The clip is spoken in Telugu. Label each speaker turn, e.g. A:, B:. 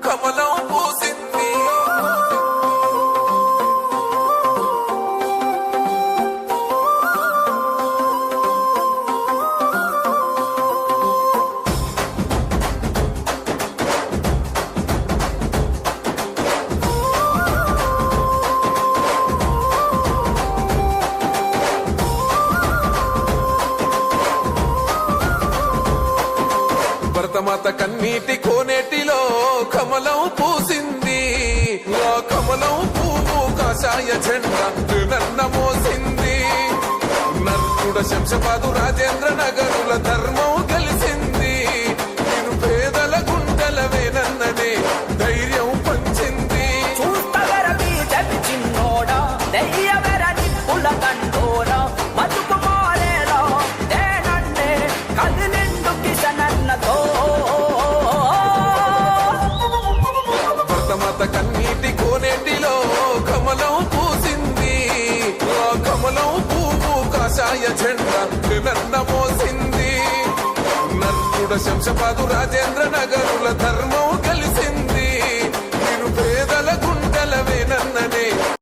A: కమలం పూసింది భరతమాత కన్నీటి కోనేటిలో కమలం పూసింది. ఆ కమలం పువ్వు కాషాయ జెండా నన్న మోసింది. నర్కుడ శంషపాదు రాజేంద్ర నగరుల ధర్మం గెలిచింది. నేను పేదల గుండెల వేనన్ననే ధైర్యం పంచింది. భరతమాత కన్నీటి కోనేటిలో కమలం పూసింది. ఆ కమలం పువ్వు కాషాయ జెండా నన్న మోసింది. నర్కుడ శంషపాదు రాజేంద్ర నగరుల ధర్మం